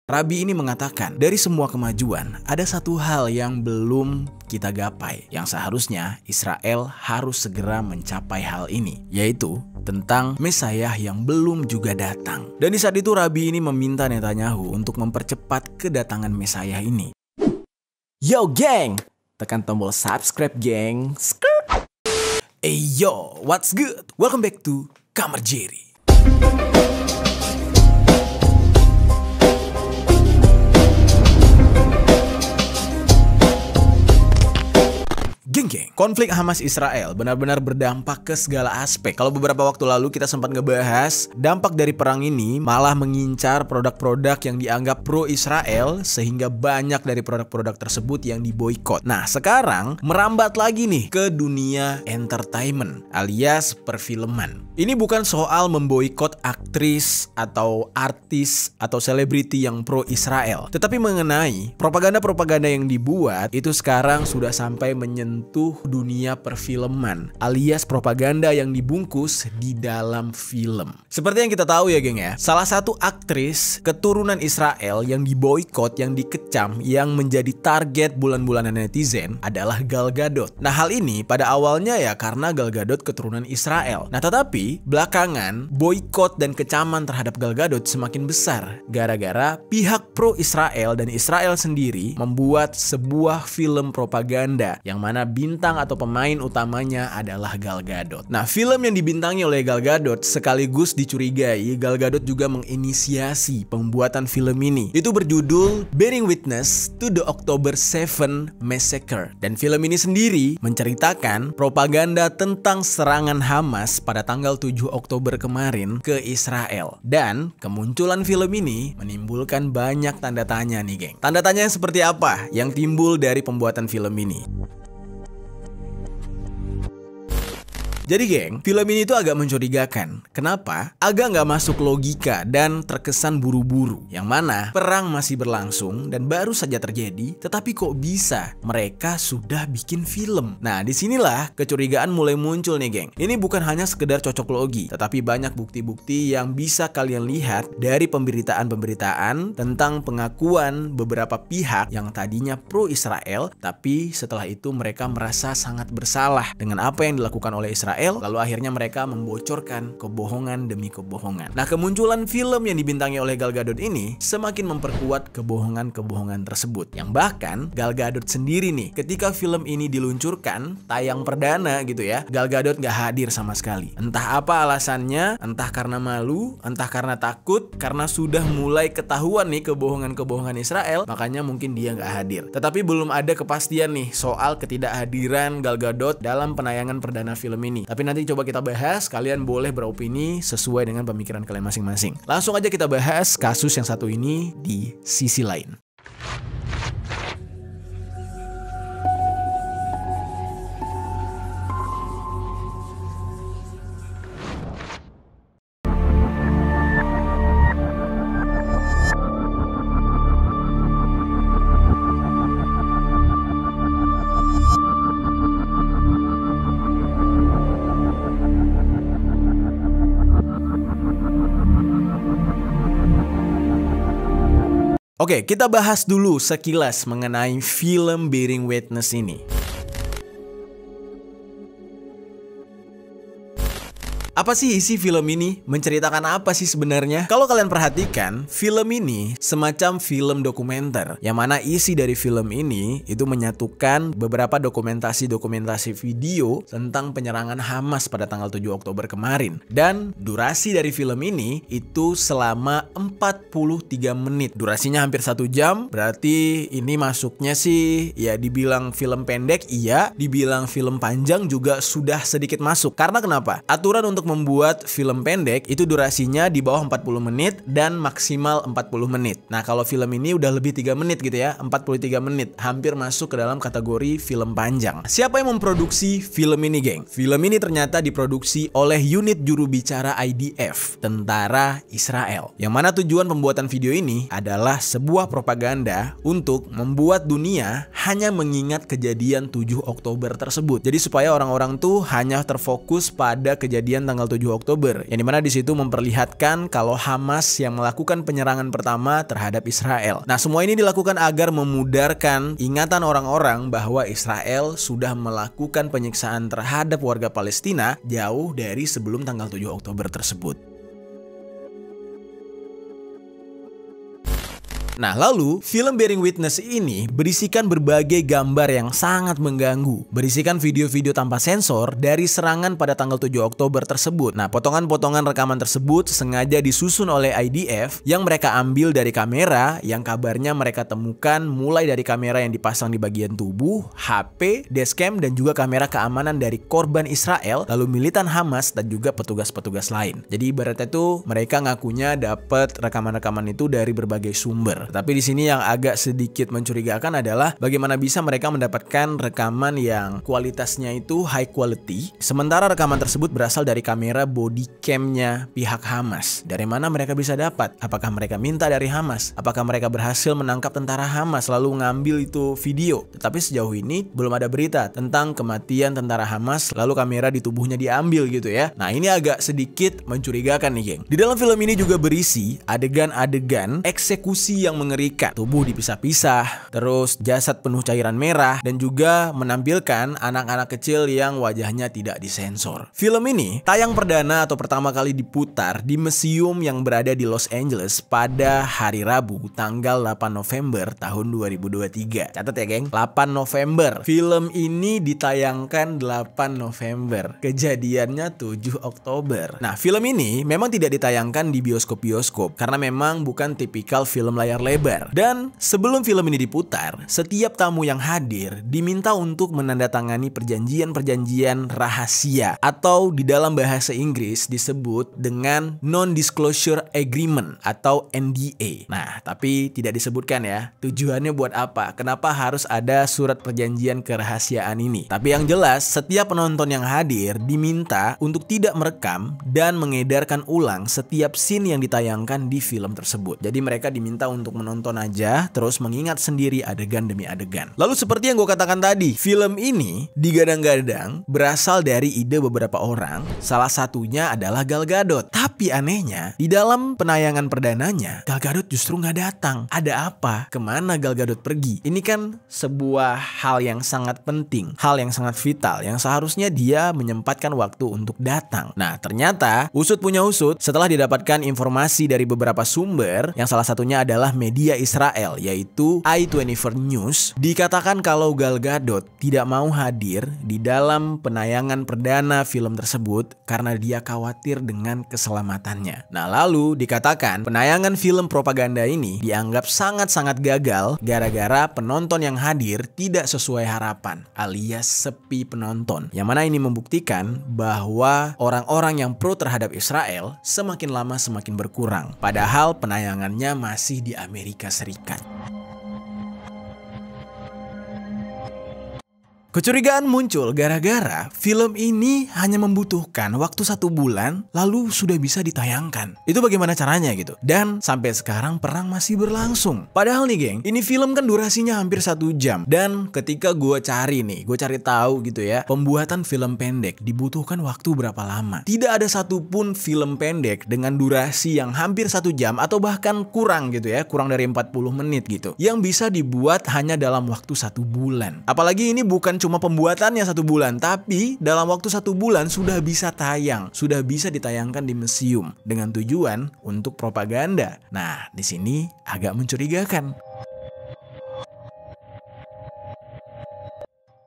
Rabi ini mengatakan, dari semua kemajuan, ada satu hal yang belum kita gapai, yang seharusnya Israel harus segera mencapai hal ini, yaitu tentang Mesias yang belum juga datang. Dan di saat itu Rabi ini meminta Netanyahu untuk mempercepat kedatangan Mesias ini. Yo geng, tekan tombol subscribe geng. Hey yo, what's good? Welcome back to Kamar Jerry. Geng, konflik Hamas-Israel benar-benar berdampak ke segala aspek. Kalau beberapa waktu lalu kita sempat ngebahas dampak dari perang ini malah mengincar produk-produk yang dianggap pro-Israel, sehingga banyak dari produk-produk tersebut yang diboikot. Nah, sekarang merambat lagi nih ke dunia entertainment alias perfilman. Ini bukan soal memboikot aktris atau artis atau selebriti yang pro-Israel, tetapi mengenai propaganda-propaganda yang dibuat itu sekarang sudah sampai menyentuh dunia perfilman alias propaganda yang dibungkus di dalam film. Seperti yang kita tahu ya geng ya, salah satu aktris keturunan Israel yang diboikot, yang dikecam, yang menjadi target bulan-bulanan netizen adalah Gal Gadot. Nah, hal ini pada awalnya ya karena Gal Gadot keturunan Israel. Nah, tetapi belakangan boikot dan kecaman terhadap Gal Gadot semakin besar gara-gara pihak pro-Israel dan Israel sendiri membuat sebuah film propaganda yang mana bintang atau pemain utamanya adalah Gal Gadot. Nah, film yang dibintangi oleh Gal Gadot sekaligus dicurigai Gal Gadot juga menginisiasi pembuatan film ini. Itu berjudul Bearing Witness to the October 7 Massacre. Dan film ini sendiri menceritakan propaganda tentang serangan Hamas pada tanggal 7 Oktober kemarin ke Israel. Dan kemunculan film ini menimbulkan banyak tanda tanya nih geng. Tanda tanya yang seperti apa yang timbul dari pembuatan film ini? Jadi geng, film ini tuh agak mencurigakan. Kenapa? Agak nggak masuk logika dan terkesan buru-buru. Yang mana perang masih berlangsung dan baru saja terjadi, tetapi kok bisa mereka sudah bikin film? Nah, disinilah kecurigaan mulai muncul nih geng. Ini bukan hanya sekedar cocok logi, tetapi banyak bukti-bukti yang bisa kalian lihat dari pemberitaan-pemberitaan tentang pengakuan beberapa pihak yang tadinya pro-Israel, tapi setelah itu mereka merasa sangat bersalah dengan apa yang dilakukan oleh Israel. Lalu akhirnya mereka membocorkan kebohongan demi kebohongan. Nah, kemunculan film yang dibintangi oleh Gal Gadot ini semakin memperkuat kebohongan-kebohongan tersebut. Yang bahkan Gal Gadot sendiri nih, ketika film ini diluncurkan, tayang perdana gitu ya, Gal Gadot gak hadir sama sekali. Entah apa alasannya, entah karena malu, entah karena takut, karena sudah mulai ketahuan nih kebohongan-kebohongan Israel, makanya mungkin dia gak hadir. Tetapi belum ada kepastian nih soal ketidakhadiran Gal Gadot dalam penayangan perdana film ini. Tapi nanti coba kita bahas, kalian boleh beropini sesuai dengan pemikiran kalian masing-masing. Langsung aja kita bahas kasus yang satu ini di sisi lain. Oke, kita bahas dulu sekilas mengenai film Bearing Witness ini. Apa sih isi film ini? Menceritakan apa sih sebenarnya? Kalau kalian perhatikan, film ini semacam film dokumenter, yang mana isi dari film ini itu menyatukan beberapa dokumentasi video tentang penyerangan Hamas pada tanggal 7 Oktober kemarin. Dan durasi dari film ini itu selama 43 menit. Durasinya hampir 1 jam, berarti ini masuknya sih ya dibilang film pendek, iya, dibilang film panjang juga sudah sedikit masuk. Karena kenapa? Aturan untuk membuat film pendek itu durasinya di bawah 40 menit dan maksimal 40 menit. Nah, kalau film ini udah lebih 3 menit gitu ya, 43 menit, hampir masuk ke dalam kategori film panjang. Siapa yang memproduksi film ini, geng? Film ini ternyata diproduksi oleh unit juru bicara IDF, tentara Israel. Yang mana tujuan pembuatan video ini adalah sebuah propaganda untuk membuat dunia hanya mengingat kejadian 7 Oktober tersebut. Jadi supaya orang-orang tuh hanya terfokus pada kejadian tanggal 7 Oktober, yang dimana di situ memperlihatkan kalau Hamas yang melakukan penyerangan pertama terhadap Israel. Nah, semua ini dilakukan agar memudarkan ingatan orang-orang bahwa Israel sudah melakukan penyiksaan terhadap warga Palestina jauh dari sebelum tanggal 7 Oktober tersebut. Nah, lalu film Bearing Witness ini berisikan berbagai gambar yang sangat mengganggu, berisikan video-video tanpa sensor dari serangan pada tanggal 7 Oktober tersebut. Nah, potongan-potongan rekaman tersebut sengaja disusun oleh IDF yang mereka ambil dari kamera yang kabarnya mereka temukan mulai dari kamera yang dipasang di bagian tubuh, HP, dashcam, dan juga kamera keamanan dari korban Israel, lalu militan Hamas dan juga petugas-petugas lain. Jadi ibaratnya tuh mereka ngakunya dapat rekaman-rekaman itu dari berbagai sumber. Tapi di sini yang agak sedikit mencurigakan adalah bagaimana bisa mereka mendapatkan rekaman yang kualitasnya itu high quality, sementara rekaman tersebut berasal dari kamera body cam-nya pihak Hamas. Dari mana mereka bisa dapat? Apakah mereka minta dari Hamas? Apakah mereka berhasil menangkap tentara Hamas lalu ngambil itu video? Tetapi sejauh ini belum ada berita tentang kematian tentara Hamas lalu kamera di tubuhnya diambil gitu ya. Nah, ini agak sedikit mencurigakan nih, geng. Di dalam film ini juga berisi adegan-adegan eksekusi yang mengerikan, tubuh dipisah-pisah, terus jasad penuh cairan merah, dan juga menampilkan anak-anak kecil yang wajahnya tidak disensor. Film ini tayang perdana atau pertama kali diputar di museum yang berada di Los Angeles pada hari Rabu tanggal 8 November tahun 2023. Catat ya, geng, 8 November. Film ini ditayangkan 8 November. Kejadiannya 7 Oktober. Nah, film ini memang tidak ditayangkan di bioskop-bioskop karena memang bukan tipikal film layar lebar. Dan sebelum film ini diputar, setiap tamu yang hadir diminta untuk menandatangani perjanjian-perjanjian rahasia atau di dalam bahasa Inggris disebut dengan Non-Disclosure Agreement atau NDA. Nah, tapi tidak disebutkan ya tujuannya buat apa, kenapa harus ada surat perjanjian kerahasiaan ini. Tapi yang jelas, setiap penonton yang hadir diminta untuk tidak merekam dan mengedarkan ulang setiap scene yang ditayangkan di film tersebut. Jadi mereka diminta untuk menonton aja, terus mengingat sendiri adegan demi adegan. Lalu seperti yang gue katakan tadi, film ini digadang-gadang berasal dari ide beberapa orang, salah satunya adalah Gal Gadot. Tapi anehnya, di dalam penayangan perdananya, Gal Gadot justru nggak datang. Ada apa? Kemana Gal Gadot pergi? Ini kan sebuah hal yang sangat penting, hal yang sangat vital, yang seharusnya dia menyempatkan waktu untuk datang. Nah, ternyata usut punya usut, setelah didapatkan informasi dari beberapa sumber, yang salah satunya adalah media Israel, yaitu i24 News, dikatakan kalau Gal Gadot tidak mau hadir di dalam penayangan perdana film tersebut karena dia khawatir dengan keselamatannya. Nah, lalu dikatakan penayangan film propaganda ini dianggap sangat-sangat gagal gara-gara penonton yang hadir tidak sesuai harapan, alias sepi penonton. Yang mana ini membuktikan bahwa orang-orang yang pro terhadap Israel semakin lama semakin berkurang, padahal penayangannya masih di Amerika Serikat. Kecurigaan muncul gara-gara film ini hanya membutuhkan waktu 1 bulan lalu sudah bisa ditayangkan. Itu bagaimana caranya gitu? Dan sampai sekarang perang masih berlangsung. Padahal nih, geng, ini film kan durasinya hampir 1 jam. Dan ketika gue cari tahu gitu ya, pembuatan film pendek dibutuhkan waktu berapa lama. Tidak ada satupun film pendek dengan durasi yang hampir 1 jam atau bahkan kurang gitu ya, kurang dari 40 menit gitu, yang bisa dibuat hanya dalam waktu 1 bulan. Apalagi ini bukan cuma pembuatannya 1 bulan, tapi dalam waktu 1 bulan sudah bisa tayang, sudah bisa ditayangkan di museum dengan tujuan untuk propaganda. Nah, di sini agak mencurigakan.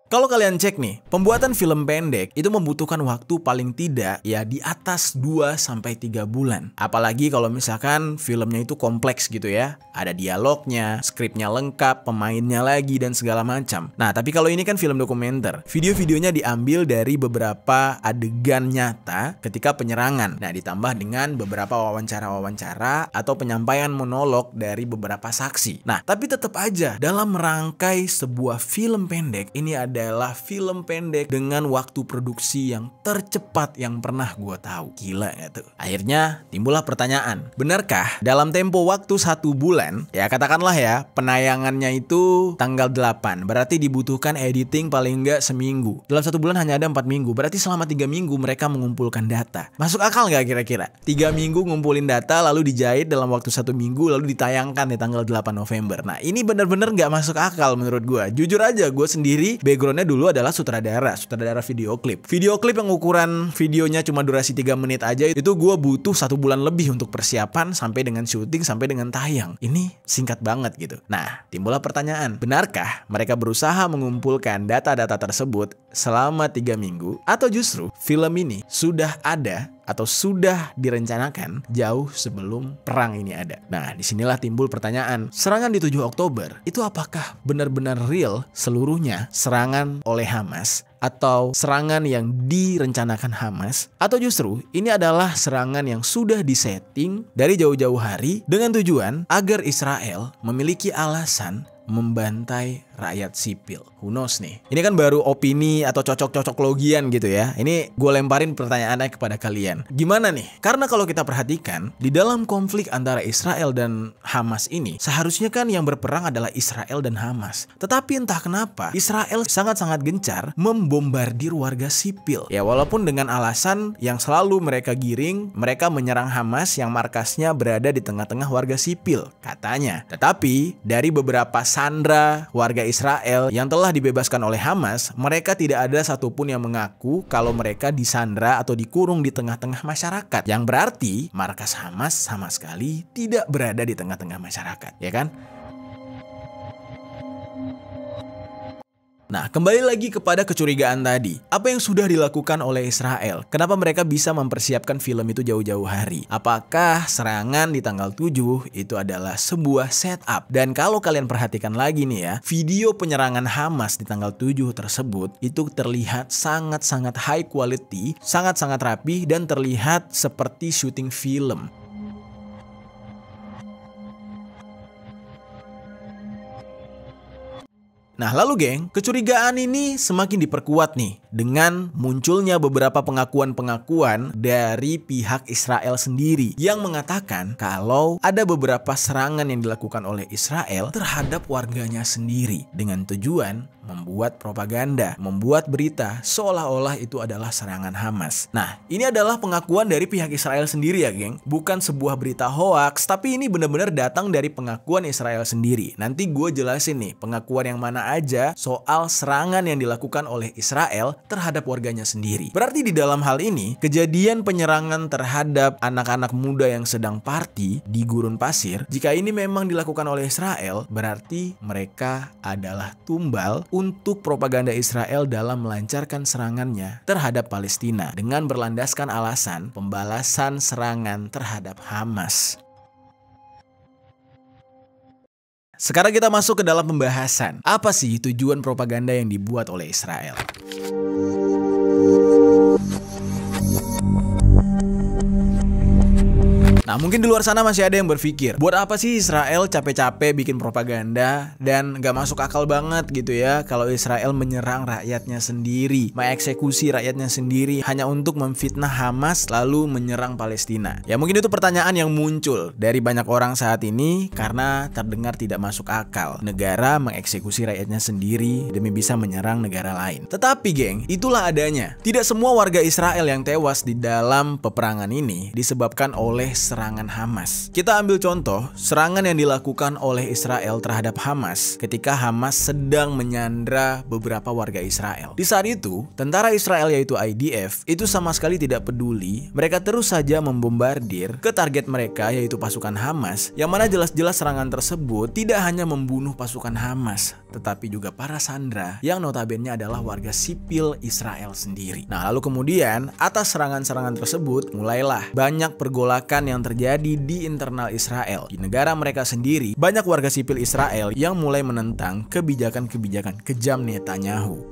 Kalau kalian cek nih, pembuatan film pendek itu membutuhkan waktu paling tidak ya di atas 2-3 bulan. Apalagi kalau misalkan filmnya itu kompleks gitu ya. Ada dialognya, skripnya lengkap, pemainnya lagi, dan segala macam. Nah, tapi kalau ini kan film dokumenter. Video-videonya diambil dari beberapa adegan nyata ketika penyerangan. Nah, ditambah dengan beberapa wawancara-wawancara atau penyampaian monolog dari beberapa saksi. Nah, tapi tetap aja dalam merangkai sebuah film pendek ini ada adalah film pendek dengan waktu produksi yang tercepat yang pernah gue tahu. Gila gak tuh? Akhirnya timbullah pertanyaan, benarkah dalam tempo waktu 1 bulan, ya katakanlah ya, penayangannya itu tanggal 8, berarti dibutuhkan editing paling enggak seminggu. Dalam 1 bulan hanya ada 4 minggu, berarti selama 3 minggu mereka mengumpulkan data. Masuk akal nggak kira-kira? 3 minggu ngumpulin data lalu dijahit dalam waktu 1 minggu lalu ditayangkan di tanggal 8 November. Nah ini benar-benar nggak masuk akal menurut gue. Jujur aja, gue sendiri backgroundnya dulu adalah sutradara video klip. Video klip yang ukuran videonya cuma durasi 3 menit aja itu gue butuh 1 bulan lebih untuk persiapan sampai dengan syuting sampai dengan tayang. Ini singkat banget gitu. Nah timbullah pertanyaan, benarkah mereka berusaha mengumpulkan data-data tersebut selama 3 minggu atau justru film ini sudah ada atau sudah direncanakan jauh sebelum perang ini ada. Nah, disinilah timbul pertanyaan, serangan di 7 Oktober itu apakah benar-benar real seluruhnya serangan oleh Hamas? Atau serangan yang direncanakan Hamas? Atau justru ini adalah serangan yang sudah disetting dari jauh-jauh hari dengan tujuan agar Israel memiliki alasan membantai rakyat sipil. Who knows nih? Ini kan baru opini atau cocok-cocok logian gitu ya. Ini gue lemparin pertanyaannya kepada kalian. Gimana nih? Karena kalau kita perhatikan, di dalam konflik antara Israel dan Hamas ini, seharusnya kan yang berperang adalah Israel dan Hamas. Tetapi entah kenapa, Israel sangat-sangat gencar membombardir warga sipil. Ya walaupun dengan alasan yang selalu mereka giring, mereka menyerang Hamas yang markasnya berada di tengah-tengah warga sipil, katanya. Tetapi dari beberapa sandra warga Israel yang telah dibebaskan oleh Hamas, mereka tidak ada satupun yang mengaku kalau mereka disandra atau dikurung di tengah-tengah masyarakat. Yang berarti markas Hamas sama sekali tidak berada di tengah-tengah masyarakat, ya kan? Nah, kembali lagi kepada kecurigaan tadi. Apa yang sudah dilakukan oleh Israel? Kenapa mereka bisa mempersiapkan film itu jauh-jauh hari? Apakah serangan di tanggal 7 itu adalah sebuah setup? Dan kalau kalian perhatikan lagi nih ya, video penyerangan Hamas di tanggal 7 tersebut itu terlihat sangat-sangat high quality, sangat-sangat rapi, dan terlihat seperti syuting film. Nah lalu geng, kecurigaan ini semakin diperkuat nih dengan munculnya beberapa pengakuan-pengakuan dari pihak Israel sendiri yang mengatakan kalau ada beberapa serangan yang dilakukan oleh Israel terhadap warganya sendiri dengan tujuan membuat propaganda, membuat berita seolah-olah itu adalah serangan Hamas. Nah, ini adalah pengakuan dari pihak Israel sendiri ya, geng. Bukan sebuah berita hoaks, tapi ini benar-benar datang dari pengakuan Israel sendiri. Nanti gue jelasin nih pengakuan yang mana aja soal serangan yang dilakukan oleh Israel terhadap warganya sendiri. Berarti di dalam hal ini, kejadian penyerangan terhadap anak-anak muda yang sedang party di gurun pasir, jika ini memang dilakukan oleh Israel, berarti mereka adalah tumbal untuk propaganda Israel dalam melancarkan serangannya terhadap Palestina dengan berlandaskan alasan pembalasan serangan terhadap Hamas. Sekarang kita masuk ke dalam pembahasan. Apa sih tujuan propaganda yang dibuat oleh Israel? Nah mungkin di luar sana masih ada yang berpikir, buat apa sih Israel capek-capek bikin propaganda dan gak masuk akal banget gitu ya kalau Israel menyerang rakyatnya sendiri, mengeksekusi rakyatnya sendiri hanya untuk memfitnah Hamas lalu menyerang Palestina. Ya mungkin itu pertanyaan yang muncul dari banyak orang saat ini karena terdengar tidak masuk akal. Negara mengeksekusi rakyatnya sendiri demi bisa menyerang negara lain. Tetapi geng, itulah adanya. Tidak semua warga Israel yang tewas di dalam peperangan ini disebabkan oleh serangan Hamas. Kita ambil contoh serangan yang dilakukan oleh Israel terhadap Hamas ketika Hamas sedang menyandra beberapa warga Israel. Di saat itu, tentara Israel yaitu IDF itu sama sekali tidak peduli. Mereka terus saja membombardir ke target mereka yaitu pasukan Hamas, yang mana jelas-jelas serangan tersebut tidak hanya membunuh pasukan Hamas, tetapi juga para sandera yang notabene adalah warga sipil Israel sendiri. Nah, lalu kemudian atas serangan-serangan tersebut mulailah banyak pergolakan yang terjadi di internal Israel. Di negara mereka sendiri, banyak warga sipil Israel yang mulai menentang kebijakan-kebijakan kejam Netanyahu.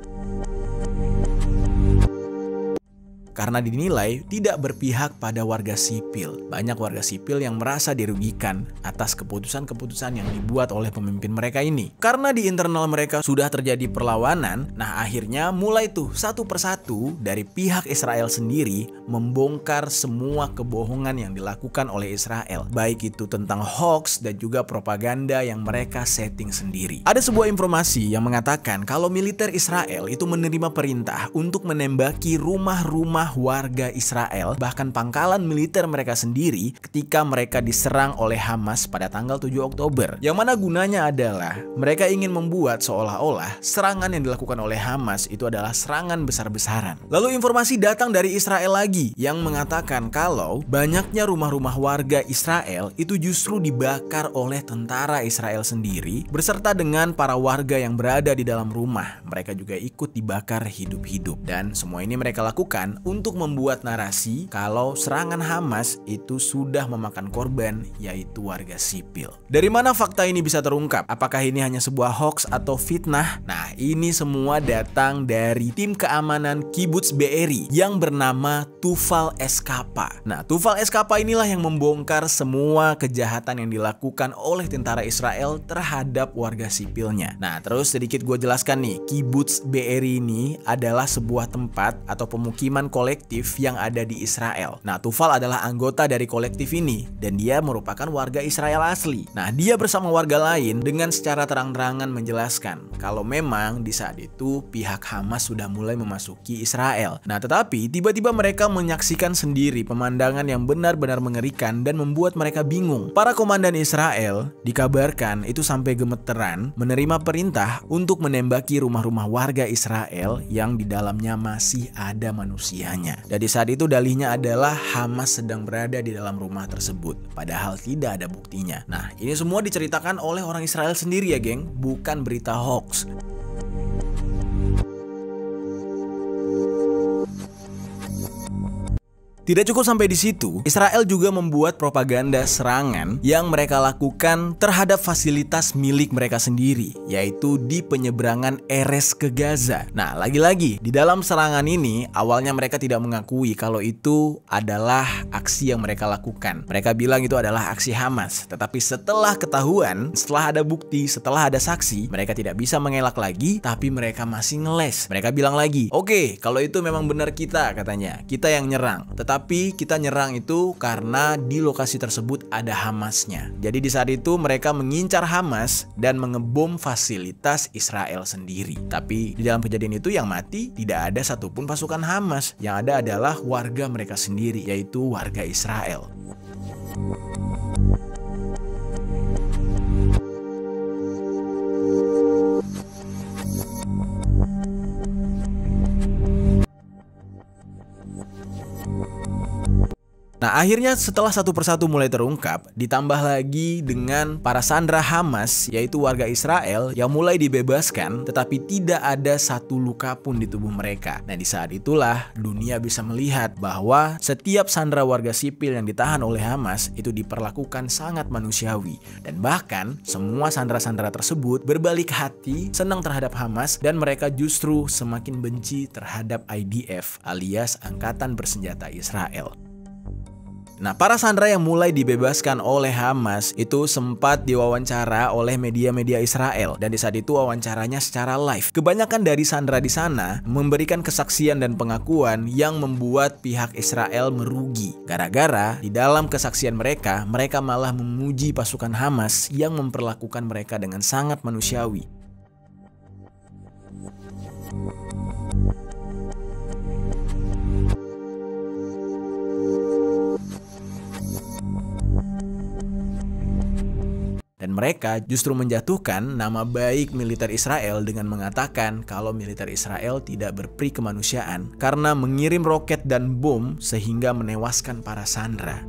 karena dinilai tidak berpihak pada warga sipil. Banyak warga sipil yang merasa dirugikan atas keputusan-keputusan yang dibuat oleh pemimpin mereka ini. Karena di internal mereka sudah terjadi perlawanan, nah akhirnya mulai tuh satu persatu dari pihak Israel sendiri membongkar semua kebohongan yang dilakukan oleh Israel. Baik itu tentang hoax dan juga propaganda yang mereka setting sendiri. Ada sebuah informasi yang mengatakan kalau militer Israel itu menerima perintah untuk menembaki rumah-rumah warga Israel, bahkan pangkalan militer mereka sendiri ketika mereka diserang oleh Hamas pada tanggal 7 Oktober. Yang mana gunanya adalah mereka ingin membuat seolah-olah serangan yang dilakukan oleh Hamas itu adalah serangan besar-besaran. Lalu informasi datang dari Israel lagi yang mengatakan kalau banyaknya rumah-rumah warga Israel itu justru dibakar oleh tentara Israel sendiri berserta dengan para warga yang berada di dalam rumah. Mereka juga ikut dibakar hidup-hidup, dan semua ini mereka lakukan untuk membuat narasi kalau serangan Hamas itu sudah memakan korban, yaitu warga sipil. Dari mana fakta ini bisa terungkap? Apakah ini hanya sebuah hoax atau fitnah? Nah, ini semua datang dari tim keamanan Kibbutz Be'eri yang bernama Tufal Eskapa. Nah, Tufal Eskapa inilah yang membongkar semua kejahatan yang dilakukan oleh tentara Israel terhadap warga sipilnya. Nah, terus sedikit gue jelaskan nih, Kibbutz Be'eri ini adalah sebuah tempat atau pemukiman kolektif yang ada di Israel. Nah, Tufal adalah anggota dari kolektif ini dan dia merupakan warga Israel asli. Nah, dia bersama warga lain dengan secara terang-terangan menjelaskan kalau memang di saat itu pihak Hamas sudah mulai memasuki Israel. Nah, tetapi tiba-tiba mereka menyaksikan sendiri pemandangan yang benar-benar mengerikan dan membuat mereka bingung. Para komandan Israel dikabarkan itu sampai gemeteran menerima perintah untuk menembaki rumah-rumah warga Israel yang di dalamnya masih ada manusianya. Dan di saat itu dalihnya adalah Hamas sedang berada di dalam rumah tersebut, padahal tidak ada buktinya. Nah, ini semua diceritakan oleh orang Israel sendiri ya geng, bukan berita hoax. Tidak cukup sampai di situ, Israel juga membuat propaganda serangan yang mereka lakukan terhadap fasilitas milik mereka sendiri, yaitu di penyeberangan Erez ke Gaza. Nah, lagi-lagi di dalam serangan ini awalnya mereka tidak mengakui kalau itu adalah aksi yang mereka lakukan. Mereka bilang itu adalah aksi Hamas, tetapi setelah ketahuan, setelah ada bukti, setelah ada saksi, mereka tidak bisa mengelak lagi, tapi mereka masih ngeles. Mereka bilang lagi, oke, kalau itu memang benar kita, katanya, kita yang nyerang. Tapi kita nyerang itu karena di lokasi tersebut ada Hamasnya. Jadi di saat itu mereka mengincar Hamas dan mengebom fasilitas Israel sendiri. Tapi di dalam kejadian itu yang mati tidak ada satupun pasukan Hamas. Yang ada adalah warga mereka sendiri, yaitu warga Israel. Nah, akhirnya setelah satu persatu mulai terungkap, ditambah lagi dengan para sandera Hamas, yaitu warga Israel yang mulai dibebaskan, tetapi tidak ada satu luka pun di tubuh mereka. Nah, di saat itulah dunia bisa melihat bahwa setiap sandera warga sipil yang ditahan oleh Hamas itu diperlakukan sangat manusiawi. Dan bahkan semua sandera-sandera tersebut berbalik hati, senang terhadap Hamas, dan mereka justru semakin benci terhadap IDF alias Angkatan Bersenjata Israel. Nah, para sandera yang mulai dibebaskan oleh Hamas itu sempat diwawancara oleh media-media Israel, dan di saat itu wawancaranya secara live. Kebanyakan dari sandera di sana memberikan kesaksian dan pengakuan yang membuat pihak Israel merugi. Gara-gara di dalam kesaksian mereka malah memuji pasukan Hamas yang memperlakukan mereka dengan sangat manusiawi. Dan mereka justru menjatuhkan nama baik militer Israel dengan mengatakan kalau militer Israel tidak berperi kemanusiaan karena mengirim roket dan bom sehingga menewaskan para sandera.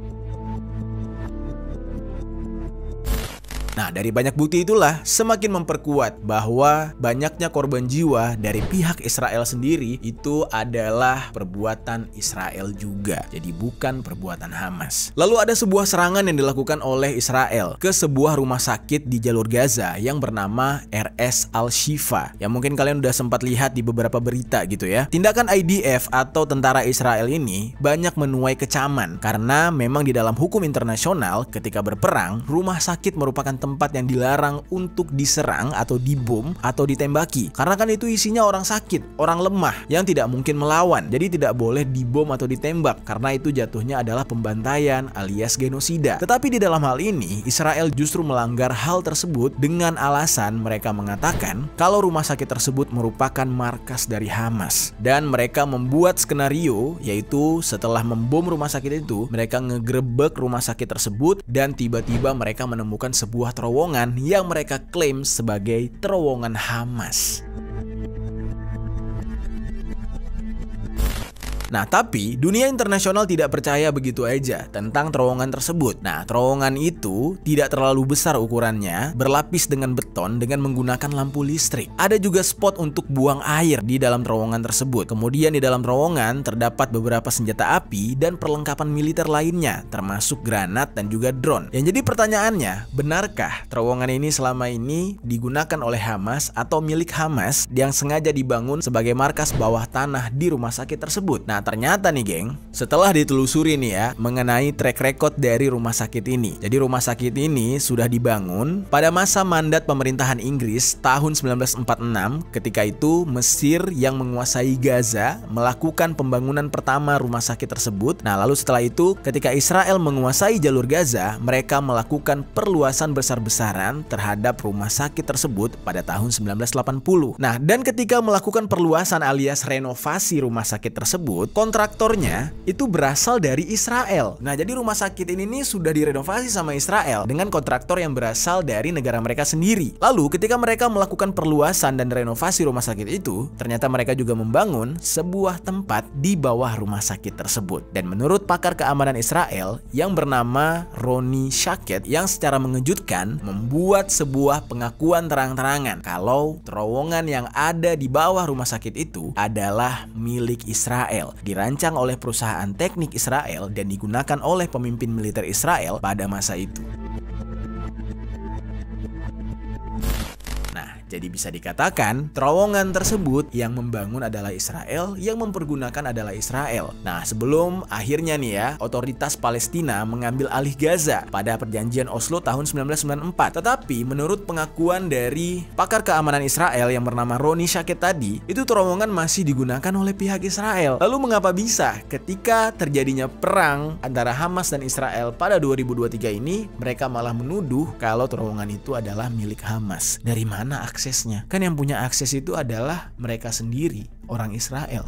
Nah, dari banyak bukti itulah semakin memperkuat bahwa banyaknya korban jiwa dari pihak Israel sendiri itu adalah perbuatan Israel juga. Jadi bukan perbuatan Hamas. Lalu ada sebuah serangan yang dilakukan oleh Israel ke sebuah rumah sakit di jalur Gaza yang bernama RS Al-Shifa. Yang mungkin kalian udah sempat lihat di beberapa berita gitu ya. Tindakan IDF atau tentara Israel ini banyak menuai kecaman karena memang di dalam hukum internasional ketika berperang, rumah sakit merupakan tempat yang dilarang untuk diserang atau dibom atau ditembaki. Karena kan itu isinya orang sakit, orang lemah yang tidak mungkin melawan. Jadi tidak boleh dibom atau ditembak karena itu jatuhnya adalah pembantaian alias genosida. Tetapi di dalam hal ini Israel justru melanggar hal tersebut dengan alasan mereka mengatakan kalau rumah sakit tersebut merupakan markas dari Hamas. Dan mereka membuat skenario yaitu setelah membom rumah sakit itu mereka ngegerebek rumah sakit tersebut dan tiba-tiba mereka menemukan sebuah terowongan yang mereka klaim sebagai terowongan Hamas. Nah, tapi dunia internasional tidak percaya begitu aja tentang terowongan tersebut. Nah, terowongan itu tidak terlalu besar ukurannya, berlapis dengan beton dengan menggunakan lampu listrik. Ada juga spot untuk buang air di dalam terowongan tersebut. Kemudian di dalam terowongan terdapat beberapa senjata api dan perlengkapan militer lainnya, termasuk granat dan juga drone. Yang jadi pertanyaannya, benarkah terowongan ini selama ini digunakan oleh Hamas atau milik Hamas yang sengaja dibangun sebagai markas bawah tanah di rumah sakit tersebut? Nah, ternyata nih geng, setelah ditelusuri nih ya mengenai track record dari rumah sakit ini. Jadi rumah sakit ini sudah dibangun pada masa mandat pemerintahan Inggris tahun 1946. Ketika itu Mesir yang menguasai Gaza melakukan pembangunan pertama rumah sakit tersebut. Nah, lalu setelah itu ketika Israel menguasai jalur Gaza, mereka melakukan perluasan besar-besaran terhadap rumah sakit tersebut pada tahun 1980. Nah, dan ketika melakukan perluasan alias renovasi rumah sakit tersebut, kontraktornya itu berasal dari Israel. Nah, jadi rumah sakit ini nih sudah direnovasi sama Israel dengan kontraktor yang berasal dari negara mereka sendiri. Lalu ketika mereka melakukan perluasan dan renovasi rumah sakit itu, ternyata mereka juga membangun sebuah tempat di bawah rumah sakit tersebut. Dan menurut pakar keamanan Israel yang bernama Roni Shaket, yang secara mengejutkan membuat sebuah pengakuan terang-terangan kalau terowongan yang ada di bawah rumah sakit itu adalah milik Israel, dirancang oleh perusahaan teknik Israel dan digunakan oleh pemimpin militer Israel pada masa itu. Jadi bisa dikatakan terowongan tersebut yang membangun adalah Israel, yang mempergunakan adalah Israel. Nah, sebelum akhirnya nih ya otoritas Palestina mengambil alih Gaza pada perjanjian Oslo tahun 1994. Tetapi menurut pengakuan dari pakar keamanan Israel yang bernama Roni Shaket tadi, itu terowongan masih digunakan oleh pihak Israel. Lalu mengapa bisa ketika terjadinya perang antara Hamas dan Israel pada 2023 ini mereka malah menuduh kalau terowongan itu adalah milik Hamas? Dari mana aksesnya? Kan yang punya akses itu adalah mereka sendiri, orang Israel.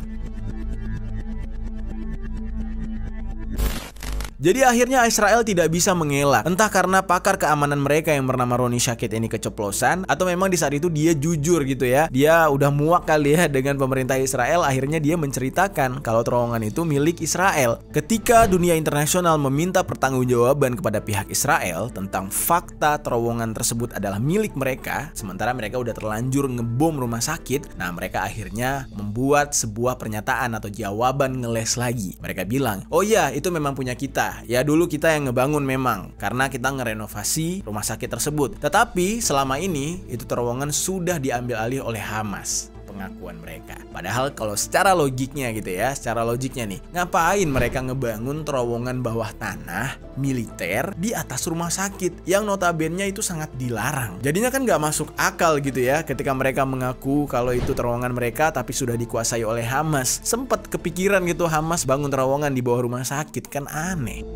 Jadi akhirnya Israel tidak bisa mengelak, entah karena pakar keamanan mereka yang bernama Roni Shaket ini keceplosan, atau memang di saat itu dia jujur gitu ya. Dia udah muak kali ya dengan pemerintah Israel, akhirnya dia menceritakan kalau terowongan itu milik Israel. Ketika dunia internasional meminta pertanggungjawaban kepada pihak Israel tentang fakta terowongan tersebut adalah milik mereka, sementara mereka udah terlanjur ngebom rumah sakit, nah mereka akhirnya membuat sebuah pernyataan atau jawaban ngeles lagi. Mereka bilang, oh iya itu memang punya kita. Ya dulu kita yang ngebangun memang karena kita ngerenovasi rumah sakit tersebut. Tetapi selama ini itu terowongan sudah diambil alih oleh Hamas, pengakuan mereka. Padahal kalau secara logiknya gitu ya, secara logiknya nih, ngapain mereka ngebangun terowongan bawah tanah militer di atas rumah sakit yang notabene itu sangat dilarang. Jadinya kan nggak masuk akal gitu ya ketika mereka mengaku kalau itu terowongan mereka tapi sudah dikuasai oleh Hamas. Sempet kepikiran gitu Hamas bangun terowongan di bawah rumah sakit, kan aneh.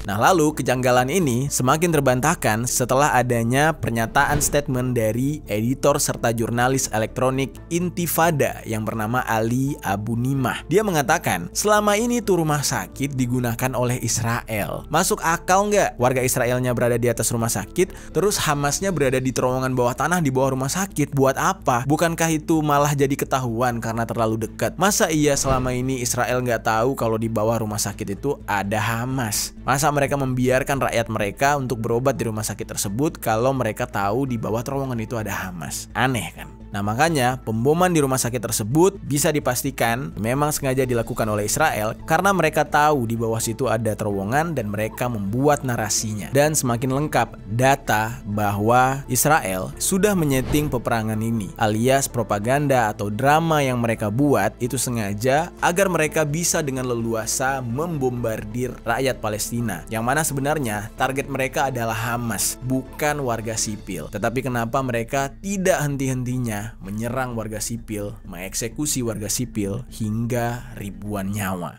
Nah, lalu kejanggalan ini semakin terbantahkan setelah adanya pernyataan statement dari editor serta jurnalis elektronik Intifada yang bernama Ali Abu Nimah. Dia mengatakan, selama ini tuh rumah sakit digunakan oleh Israel. Masuk akal nggak warga Israelnya berada di atas rumah sakit, terus Hamasnya berada di terowongan bawah tanah di bawah rumah sakit? Buat apa? Bukankah itu malah jadi ketahuan karena terlalu dekat? Masa iya selama ini Israel nggak tahu kalau di bawah rumah sakit itu ada Hamas? Masa mereka membiarkan rakyat mereka untuk berobat di rumah sakit tersebut kalau mereka tahu di bawah terowongan itu ada Hamas. Aneh kan? Nah makanya pemboman di rumah sakit tersebut bisa dipastikan memang sengaja dilakukan oleh Israel karena mereka tahu di bawah situ ada terowongan dan mereka membuat narasinya. Dan semakin lengkap data bahwa Israel sudah menyeting peperangan ini, alias propaganda atau drama yang mereka buat itu sengaja agar mereka bisa dengan leluasa membombardir rakyat Palestina, yang mana sebenarnya target mereka adalah Hamas, bukan warga sipil. Tetapi kenapa mereka tidak henti-hentinya menyerang warga sipil, mengeksekusi warga sipil hingga ribuan nyawa.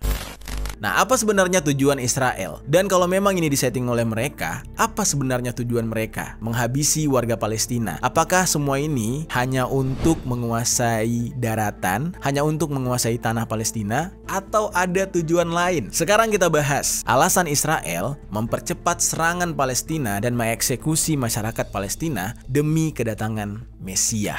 Nah, apa sebenarnya tujuan Israel? Dan kalau memang ini disetting oleh mereka, apa sebenarnya tujuan mereka menghabisi warga Palestina? Apakah semua ini hanya untuk menguasai daratan, hanya untuk menguasai tanah Palestina, atau ada tujuan lain? Sekarang kita bahas alasan Israel mempercepat serangan Palestina dan mengeksekusi masyarakat Palestina demi kedatangan Mesias.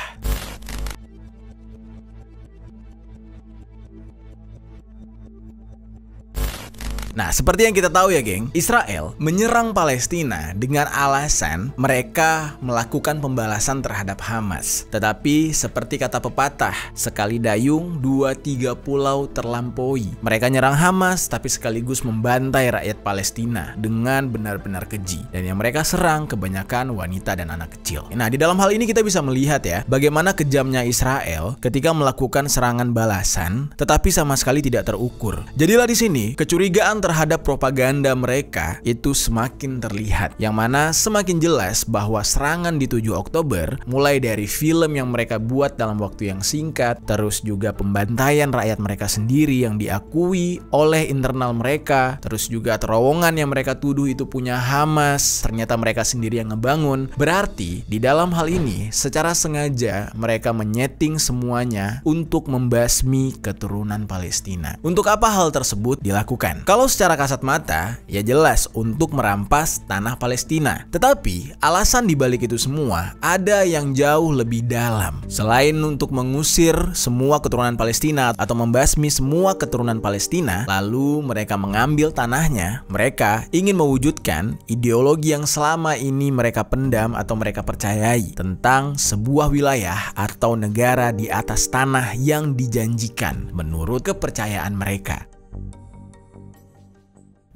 Nah, seperti yang kita tahu ya geng, Israel menyerang Palestina dengan alasan mereka melakukan pembalasan terhadap Hamas. Tetapi seperti kata pepatah, sekali dayung, 2-3 pulau terlampaui. Mereka nyerang Hamas tapi sekaligus membantai rakyat Palestina dengan benar-benar keji. Dan yang mereka serang kebanyakan wanita dan anak kecil. Nah, di dalam hal ini kita bisa melihat ya, bagaimana kejamnya Israel ketika melakukan serangan balasan, tetapi sama sekali tidak terukur. Jadilah di sini kecurigaan terhadap propaganda mereka itu semakin terlihat, yang mana semakin jelas bahwa serangan di 7 Oktober mulai dari film yang mereka buat dalam waktu yang singkat, terus juga pembantaian rakyat mereka sendiri yang diakui oleh internal mereka, terus juga terowongan yang mereka tuduh itu punya Hamas, ternyata mereka sendiri yang ngebangun. Berarti di dalam hal ini secara sengaja mereka menyeting semuanya untuk membasmi keturunan Palestina. Untuk apa hal tersebut dilakukan? Kalau secara kasat mata, ya jelas untuk merampas tanah Palestina. Tetapi alasan dibalik itu semua ada yang jauh lebih dalam. Selain untuk mengusir semua keturunan Palestina atau membasmi semua keturunan Palestina, lalu mereka mengambil tanahnya, mereka ingin mewujudkan ideologi yang selama ini mereka pendam atau mereka percayai tentang sebuah wilayah atau negara di atas tanah yang dijanjikan menurut kepercayaan mereka.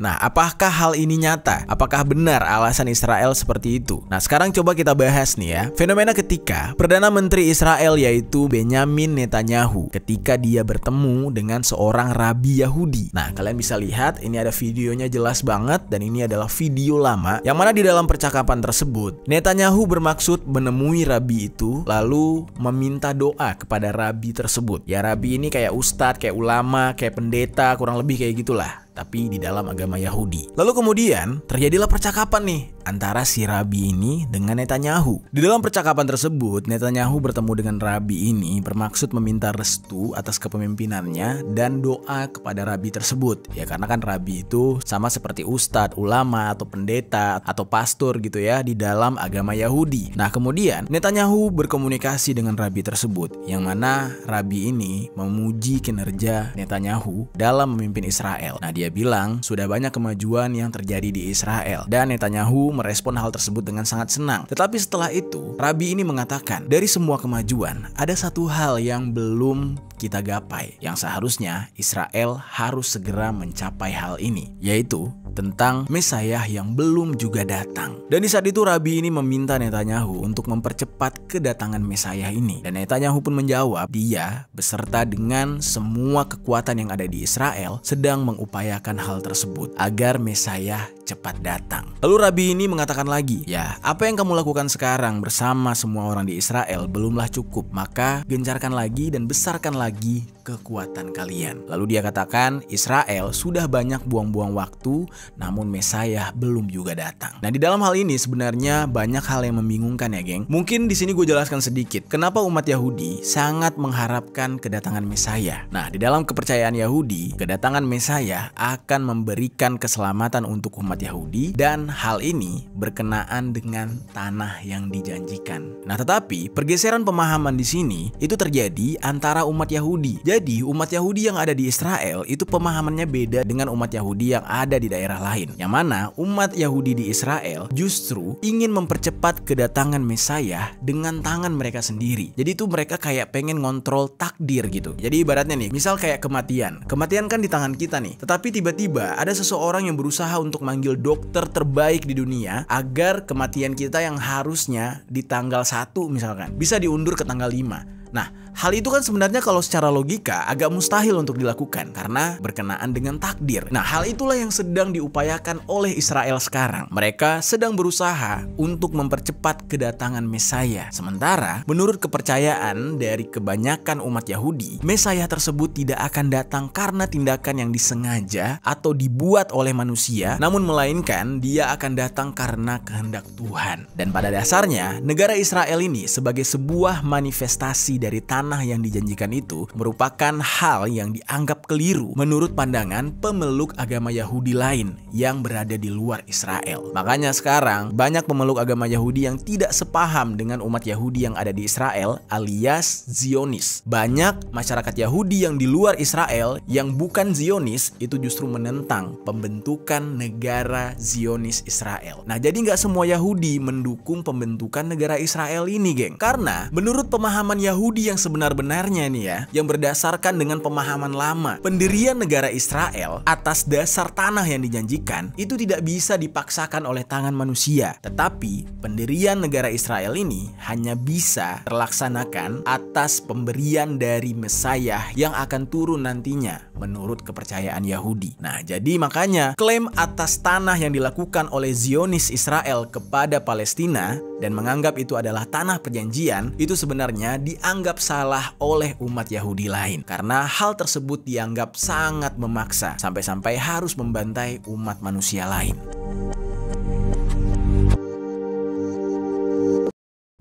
Nah, apakah hal ini nyata? Apakah benar alasan Israel seperti itu? Nah, sekarang coba kita bahas nih ya. Fenomena ketika Perdana Menteri Israel yaitu Benjamin Netanyahu ketika dia bertemu dengan seorang rabi Yahudi. Nah, kalian bisa lihat ini ada videonya jelas banget dan ini adalah video lama yang mana di dalam percakapan tersebut Netanyahu bermaksud menemui rabi itu lalu meminta doa kepada rabi tersebut. Ya, rabi ini kayak ustadz, kayak ulama, kayak pendeta, kurang lebih kayak gitulah, tapi di dalam agama Yahudi. Lalu kemudian terjadilah percakapan nih antara si rabi ini dengan Netanyahu. Di dalam percakapan tersebut, Netanyahu bertemu dengan rabi ini bermaksud meminta restu atas kepemimpinannya dan doa kepada rabi tersebut. Ya karena kan rabi itu sama seperti ustadz, ulama, atau pendeta, atau pastor gitu ya di dalam agama Yahudi. Nah kemudian Netanyahu berkomunikasi dengan rabi tersebut, yang mana rabi ini memuji kinerja Netanyahu dalam memimpin Israel. Nah dia bilang sudah banyak kemajuan yang terjadi di Israel dan Netanyahu merespon hal tersebut dengan sangat senang. Tetapi setelah itu rabi ini mengatakan dari semua kemajuan ada satu hal yang belum kita gapai, yang seharusnya Israel harus segera mencapai hal ini, yaitu tentang Mesias yang belum juga datang. Dan di saat itu rabi ini meminta Netanyahu untuk mempercepat kedatangan Mesias ini. Dan Netanyahu pun menjawab dia beserta dengan semua kekuatan yang ada di Israel sedang mengupayakan hal tersebut agar Mesias cepat datang. Lalu rabi ini mengatakan lagi, ya apa yang kamu lakukan sekarang bersama semua orang di Israel belumlah cukup, maka gencarkan lagi dan besarkan lagi kekuatan kalian. Lalu dia katakan Israel sudah banyak buang-buang waktu, namun Mesias belum juga datang. Nah di dalam hal ini sebenarnya banyak hal yang membingungkan ya geng. Mungkin di sini gue jelaskan sedikit kenapa umat Yahudi sangat mengharapkan kedatangan Mesias. Nah di dalam kepercayaan Yahudi, kedatangan Mesias akan memberikan keselamatan untuk umat Yahudi dan hal ini berkenaan dengan tanah yang dijanjikan. Nah, tetapi pergeseran pemahaman di sini itu terjadi antara umat Yahudi. Jadi, umat Yahudi yang ada di Israel itu pemahamannya beda dengan umat Yahudi yang ada di daerah lain. Yang mana umat Yahudi di Israel justru ingin mempercepat kedatangan Mesias dengan tangan mereka sendiri. Jadi itu mereka kayak pengen ngontrol takdir gitu. Jadi ibaratnya nih, misal kayak kematian. Kematian kan di tangan kita nih. Tetapi tiba-tiba ada seseorang yang berusaha untuk manggil dokter terbaik di dunia agar kematian kita yang harusnya di tanggal 1 misalkan bisa diundur ke tanggal 5. Nah, hal itu kan sebenarnya kalau secara logika agak mustahil untuk dilakukan karena berkenaan dengan takdir. Nah, hal itulah yang sedang diupayakan oleh Israel sekarang. Mereka sedang berusaha untuk mempercepat kedatangan Mesias. Sementara, menurut kepercayaan dari kebanyakan umat Yahudi, Mesias tersebut tidak akan datang karena tindakan yang disengaja atau dibuat oleh manusia, namun melainkan dia akan datang karena kehendak Tuhan. Dan pada dasarnya, negara Israel ini sebagai sebuah manifestasi dari tanah yang dijanjikan itu merupakan hal yang dianggap keliru menurut pandangan pemeluk agama Yahudi lain yang berada di luar Israel. Makanya sekarang banyak pemeluk agama Yahudi yang tidak sepaham dengan umat Yahudi yang ada di Israel alias Zionis. Banyak masyarakat Yahudi yang di luar Israel yang bukan Zionis itu justru menentang pembentukan negara Zionis Israel. Nah, jadi nggak semua Yahudi mendukung pembentukan negara Israel ini, geng. Karena menurut pemahaman Yahudi yang sebenar-benarnya nih ya, yang berdasarkan dengan pemahaman lama, pendirian negara Israel atas dasar tanah yang dijanjikan itu tidak bisa dipaksakan oleh tangan manusia. Tetapi pendirian negara Israel ini hanya bisa terlaksanakan atas pemberian dari Mesias yang akan turun nantinya menurut kepercayaan Yahudi. Nah, jadi makanya klaim atas tanah yang dilakukan oleh Zionis Israel kepada Palestina dan menganggap itu adalah tanah perjanjian itu sebenarnya dianggap salah oleh umat Yahudi lain karena hal tersebut dianggap sangat memaksa sampai-sampai harus membantai umat manusia lain.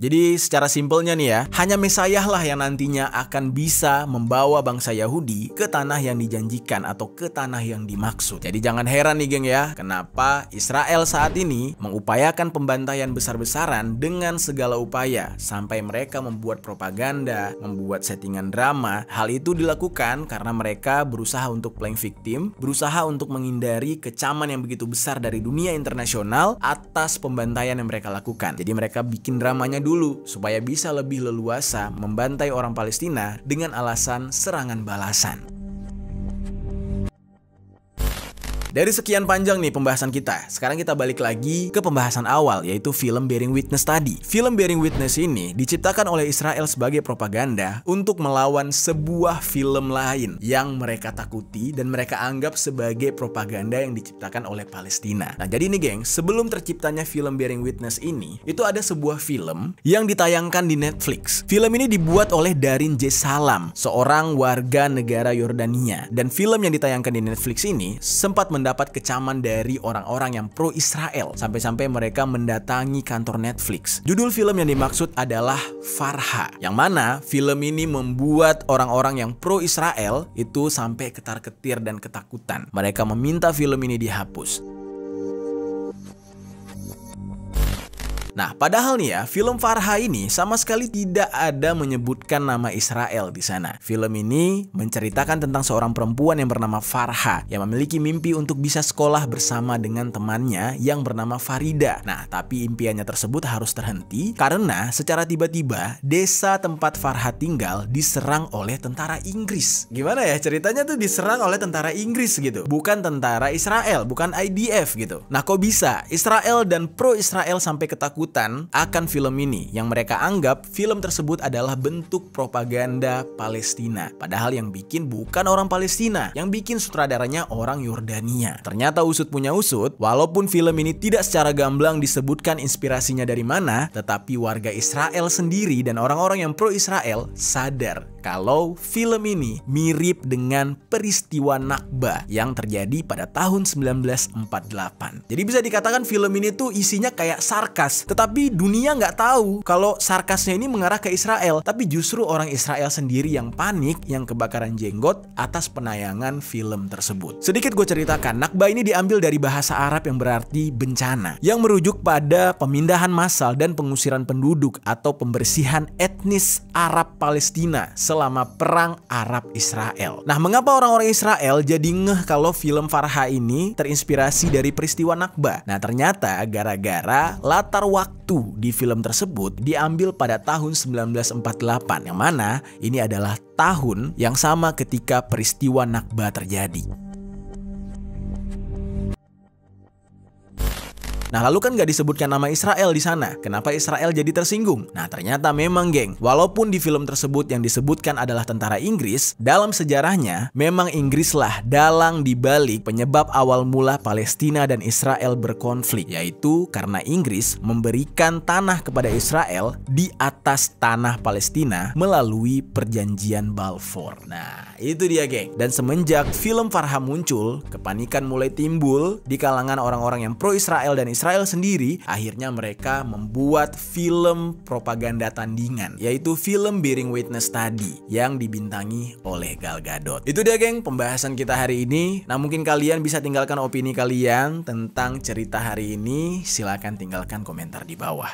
Jadi secara simpelnya nih ya, hanya Mesias lah yang nantinya akan bisa membawa bangsa Yahudi ke tanah yang dijanjikan atau ke tanah yang dimaksud. Jadi jangan heran nih geng ya, kenapa Israel saat ini mengupayakan pembantaian besar-besaran dengan segala upaya sampai mereka membuat propaganda, membuat settingan drama. Hal itu dilakukan karena mereka berusaha untuk playing victim, berusaha untuk menghindari kecaman yang begitu besar dari dunia internasional atas pembantaian yang mereka lakukan. Jadi mereka bikin dramanya dulu supaya bisa lebih leluasa membantai orang Palestina dengan alasan serangan balasan. Dari sekian panjang nih pembahasan kita, sekarang kita balik lagi ke pembahasan awal, yaitu film Bearing Witness tadi. Film Bearing Witness ini diciptakan oleh Israel sebagai propaganda untuk melawan sebuah film lain yang mereka takuti dan mereka anggap sebagai propaganda yang diciptakan oleh Palestina. Nah, jadi nih geng, sebelum terciptanya film Bearing Witness ini, itu ada sebuah film yang ditayangkan di Netflix. Film ini dibuat oleh Darin J. Salam, seorang warga negara Yordania. Dan film yang ditayangkan di Netflix ini sempat mendapat kecaman dari orang-orang yang pro-Israel sampai-sampai mereka mendatangi kantor Netflix. Judul film yang dimaksud adalah Farha, yang mana film ini membuat orang-orang yang pro-Israel itu sampai ketar-ketir dan ketakutan. Mereka meminta film ini dihapus. Nah, padahal nih ya, film Farha ini sama sekali tidak ada menyebutkan nama Israel di sana. Film ini menceritakan tentang seorang perempuan yang bernama Farha yang memiliki mimpi untuk bisa sekolah bersama dengan temannya yang bernama Farida. Nah, tapi impiannya tersebut harus terhenti karena secara tiba-tiba desa tempat Farha tinggal diserang oleh tentara Inggris. Gimana ya ceritanya tuh diserang oleh tentara Inggris gitu, bukan tentara Israel, bukan IDF gitu. Nah, kok bisa Israel dan pro-Israel sampai ketakutan akan film ini yang mereka anggap film tersebut adalah bentuk propaganda Palestina. Padahal yang bikin bukan orang Palestina, yang bikin sutradaranya orang Yordania. Ternyata usut punya usut, walaupun film ini tidak secara gamblang disebutkan inspirasinya dari mana, tetapi warga Israel sendiri dan orang-orang yang pro-Israel sadar kalau film ini mirip dengan peristiwa Nakba yang terjadi pada tahun 1948. Jadi bisa dikatakan film ini tuh isinya kayak sarkas, tetapi dunia nggak tahu kalau sarkasnya ini mengarah ke Israel, tapi justru orang Israel sendiri yang panik, yang kebakaran jenggot atas penayangan film tersebut. Sedikit gue ceritakan, Nakba ini diambil dari bahasa Arab yang berarti bencana, yang merujuk pada pemindahan massal dan pengusiran penduduk atau pembersihan etnis Arab Palestina selama perang Arab-Israel. Nah, mengapa orang-orang Israel jadi ngeh kalau film Farha ini terinspirasi dari peristiwa Nakba? Nah, ternyata gara-gara latar waktu di film tersebut diambil pada tahun 1948, yang mana ini adalah tahun yang sama ketika peristiwa Nakba terjadi. Nah, lalu kan gak disebutkan nama Israel di sana. Kenapa Israel jadi tersinggung? Nah, ternyata memang geng, walaupun di film tersebut yang disebutkan adalah tentara Inggris, dalam sejarahnya memang Inggrislah dalang dibalik penyebab awal mula Palestina dan Israel berkonflik, yaitu karena Inggris memberikan tanah kepada Israel di atas tanah Palestina melalui perjanjian Balfour. Nah, itu dia geng. Dan semenjak film Farha muncul, kepanikan mulai timbul di kalangan orang-orang yang pro Israel dan Israel sendiri. Akhirnya mereka membuat film propaganda tandingan, yaitu film Bearing Witness tadi yang dibintangi oleh Gal Gadot. Itu dia geng pembahasan kita hari ini. Nah, mungkin kalian bisa tinggalkan opini kalian tentang cerita hari ini. Silahkan tinggalkan komentar di bawah.